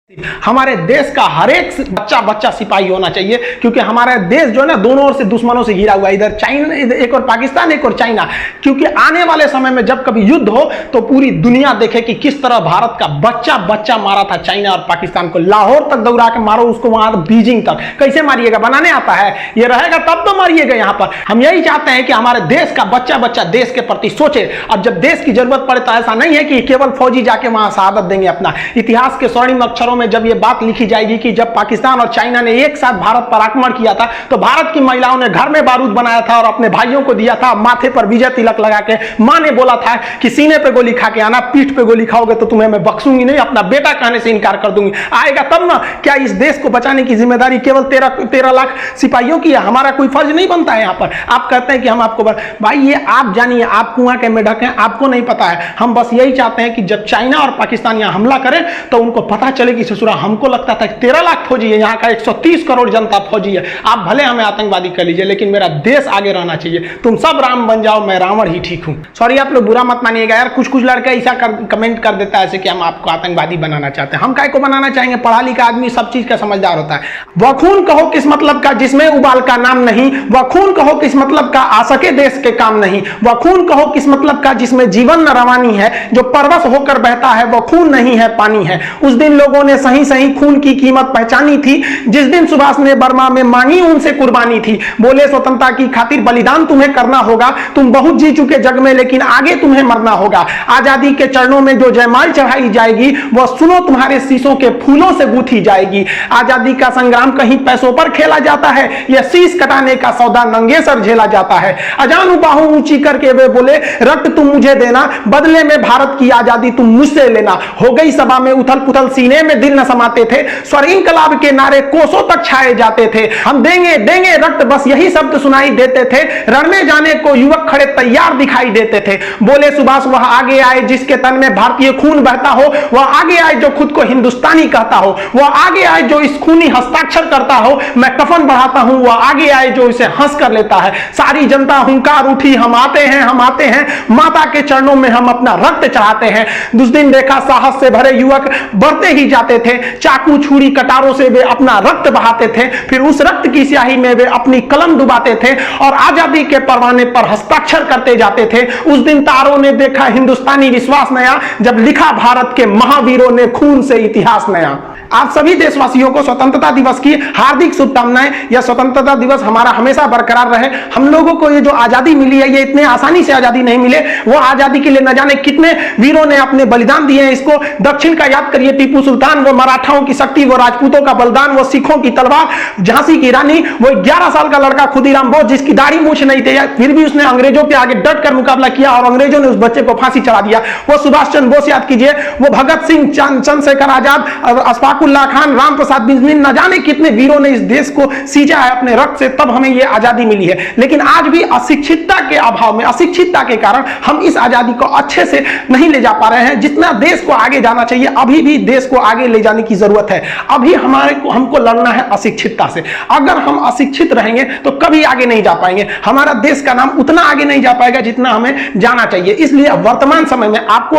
हमारे देश का हर एक बच्चा बच्चा सिपाही होना चाहिए, क्योंकि हमारा देश जो है ना दोनों ओर से दुश्मनों से घिरा हुआ है, इधर चाइना, एक और पाकिस्तान, एक और चाइना। क्योंकि आने वाले समय में जब कभी युद्ध हो तो पूरी दुनिया देखे कि किस तरह भारत का बच्चा बच्चा मारा था चाइना और पाकिस्तान को। लाहौर तक दौड़ा के मारो उसको, वहां बीजिंग तक। कैसे मारिएगा? बनाने आता है? ये रहेगा तब तो मारिएगा। यहाँ पर हम यही चाहते हैं कि हमारे देश का बच्चा बच्चा देश के प्रति सोचे। अब जब देश की जरूरत पड़े तो ऐसा नहीं है कि केवल फौजी जाके वहां शहादत देंगे। अपना इतिहास के स्वर्णिम अक्षरों में जब ये बात लिखी जाएगी कि जब पाकिस्तान और चाइना ने एक साथ भारत पर आक्रमण किया था तो भारत की महिलाओं ने घर में बारूद बनाया था और अपने भाइयों को दिया था, माथे पर विजय तिलक लगा के। मां ने बोला था कि सीने पे गोली खा के आना, पीठ पे गोली खाओगे तो तुम्हें मैं बख्शूंगी नहीं, अपना बेटा कहने से इनकार कर दूंगी। आएगा तब ना। क्या इस देश को बचाने की जिम्मेदारी केवल 13 लाख सिपाहियों की है? हमारा कोई फर्ज नहीं बनता है यहाँ पर? आप कहते हैं कि हम आपको भाई ये आप जानिए, आप कुआं के मेढक हैं, आपको नहीं पता है। हम बस यही चाहते हैं कि जब चाइना और पाकिस्तान यहाँ हमला करें तो उनको पता चले कि ससुरा हमको लगता था 13 लाख फौजी है, यहाँ का 130 करोड़ जनता फौजी है। आप भले हमें आतंकवादी कर लीजिए लेकिन मेरा देश आगे रहना चाहिए। तुम सब राम बन जाओ, मैं रावण ही ठीक हूं। सॉरी, आप लोग बुरा मत मानिएगा यार। कुछ लड़के ऐसा कमेंट कर देता है ऐसे कि हम आपको आतंकवादी बनाना चाहते हैं। हम काय को बनाना चाहेंगे? पढ़ा लिखा आदमी सब चीज का समझदार होता है। वह खून कहो किस मतलब का जिसमें उबाल का नाम नहीं, वह खून कहो किस मतलब का आ सके देश के काम नहीं, वह खून कहो किस मतलब का जिसमें जीवन न रवानी है, जो परवश होकर बहता है वह खून नहीं है पानी है। उस दिन लोगों ने सही सही खून की कीमत पहचानी थी जिस दिन सुभाष ने बर्मा में मांगी उनसे कुर्बानी थी। बोले स्वतंत्रता की खातिर बलिदान तुम्हें करना होगा, तुम बहुत जी चुके जग में लेकिन आगे तुम्हें मरना होगा। आजादी के चरणों में जो जयमाल चढ़ाई जाएगी वह सुनो तुम्हारे शीशों के फूलों से गूंथी जाएगी। आजादी का संग्राम कहीं पैसों पर खेला जाता है, यह शीश कटाने का सौदा नंगे सर झेला जाता है। अजानू बाहू ऊंची करके वे बोले रक्त तुम मुझे देना, बदले में भारत की आजादी तुम मुझसे लेना। हो गई सभा में उथल पुथल, सीने में दिल न समाते थे, स्वर इंकलाब के नारे कोसों तक छाए जाते थे। हम देंगे देंगे रक्त बस यही शब्द सुनाई देते थे, रण में जाने को युवक खड़े तैयार दिखाई देते थे। बोले सुभाष वह आगे आए जिसके तन में भारतीय खून बहता हो, वह आगे आए जो खुद को हिंदुस्तानी कहता हो, वह आगे आए जो इस खूनी हस्ताक्षर करता हो। मैं कफन बढ़ाता हूं, वह आगे आए जो इसे हंस कर लेता है। सारी जनता हुंकार उठी, हम आते हैं हम आते हैं, माता के चरणों में हम अपना रक्त चढ़ाते हैं। उस दिन देखा साहस से भरे युवक बढ़ते ही जाते थे, चाकू छुरी कटारों से वे अपना रक्त बहाते थे, फिर उस रक्त की स्याही में वे अपनी कलम डुबाते थे और आजादी के परवाने पर हस्ताक्षर करते जाते थे। उस दिन तारों ने देखा हिंदुस्तानी विश्वास नया, जब लिखा भारत के महावीरों ने खून से इतिहास नया। आप सभी देशवासियों को स्वतंत्रता दिवस की हार्दिक शुभकामनाएं। यह स्वतंत्रता दिवस हमारा हमेशा बरकरार रहे। हम लोगों को ये जो आजादी मिली है ये इतने आसानी से आजादी नहीं मिले। वो आजादी के लिए न जाने कितने वीरों ने अपने बलिदान दिए हैं। इसको दक्षिण का याद करिए, टीपू सुल्तान, वो मराठाओं की शक्ति, वो राजपूतों का बलिदान, वो सिखों की तलवार, झांसी की रानी, वो 11 साल का लड़का खुदीराम बोस जिसकी दाढ़ी मूछ नहीं थी, फिर भी उसने अंग्रेजों के आगे डट कर मुकाबला किया और अंग्रेजों ने उस बच्चे को फांसी चढ़ा दिया। वो सुभाष चंद्र बोस याद कीजिए, वो भगत सिंह, चंद्रशेखर आजाद, अशफाकुल्लाह खान, राम प्रसाद बिस्मिल, न जाने कितने वीरों ने इस देश को सींचा है अपने रक्त से, तब हमें यह आजादी मिली है। लेकिन आज भी अशिक्षितता के अभाव में, अशिक्षितता के कारण हम इस आजादी को अच्छे से नहीं ले जा पा रहे हैं। जितना देश को आगे जाना चाहिए अभी भी देश को आगे ले जाने की जरूरत है। अभी हमको लड़ना है अशिक्षितता से। अगर हम अशिक्षित रहेंगे तो कभी आगे नहीं जा पाएंगे। हमारा देश का नाम उतना आगे नहीं जा पाएगा जितना हमें जाना चाहिए। इसलिए वर्तमान समय में आपको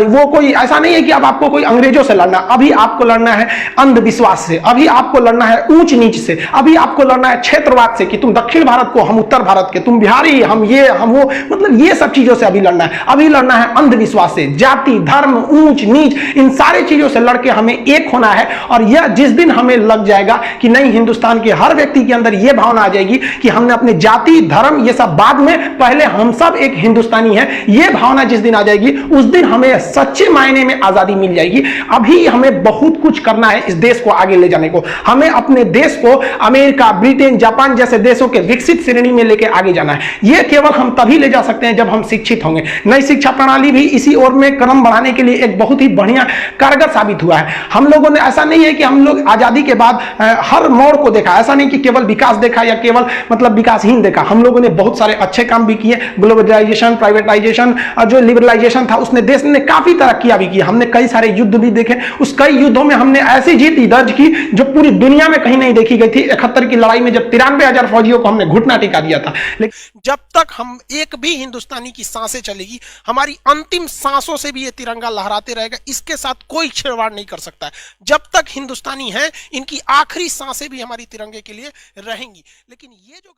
वो कोई ऐसा नहीं है कि अब आपको कोई अंग्रेजों से लड़ना, अभी आपको लड़ना है अंधविश्वास से, अभी आपको लड़ना है ऊंच नीच से, अभी आपको लड़ना है क्षेत्रवाद से कि तुम दक्षिण भारत को, हम उत्तर भारत के, तुम बिहारी, हम ये हम वो, मतलब ये सब चीजों से अभी लड़ना है। अभी लड़ना है अंधविश्वास से, जाति धर्म ऊंच नीच, इन सारे चीजों से लड़के हमें एक होना है। और यह जिस दिन हमें लग जाएगा कि नहीं, हिंदुस्तान के हर व्यक्ति के अंदर यह भावना आ जाएगी कि हमने अपने जाति धर्म ये सब बाद में, पहले हम सब एक हिंदुस्तानी हैं, यह भावना जिस दिन आ जाएगी उस दिन हमें सच्चे मायने में आजादी मिल जाएगी। अभी हमें बहुत कुछ करना है इस देश को आगे ले जाने को। हमें अपने देश को अमेरिका, ब्रिटेन, जापान जैसे देशों के विकसित श्रेणी में लेके आगे जाना है। यह केवल हम तभी ले जा सकते हैं जब हम शिक्षित होंगे। नई शिक्षा प्रणाली भी इसी ओर में कदम बढ़ाने के लिए एक बहुत ही बढ़िया कारगर साबित हुआ है। हम लोगों ने, ऐसा नहीं है कि हम लोग आजादी के बाद हर मोड़ को देखा, ऐसा नहीं कि केवल विकास देखा या केवल मतलब विकासहीन देखा। हम लोगों ने बहुत सारे अच्छे काम भी किए। ग्लोबलाइजेशन, प्राइवेटाइजेशन और जो लिबरलाइजेशन था उसने देश ने काफी तरक्कियां भी की। हमने कई सारे युद्ध भी देखे, उस कई युद्धों में हम हमने ऐसी जीत दर्ज की जो पूरी दुनिया में कहीं नहीं देखी गई थी। 71 की लड़ाई में जब 93,000 फौजियों को हमने घुटना टिका दिया था। लेकिन जब तक हम एक भी हिंदुस्तानी की सांसें चलेगी, हमारी अंतिम सांसों से भी ये तिरंगा लहराते रहेगा। इसके साथ कोई छेड़छाड़ नहीं कर सकता है। जब तक हिंदुस्तानी है, इनकी आखिरी सांसें भी हमारी तिरंगे के लिए रहेंगी। लेकिन ये जो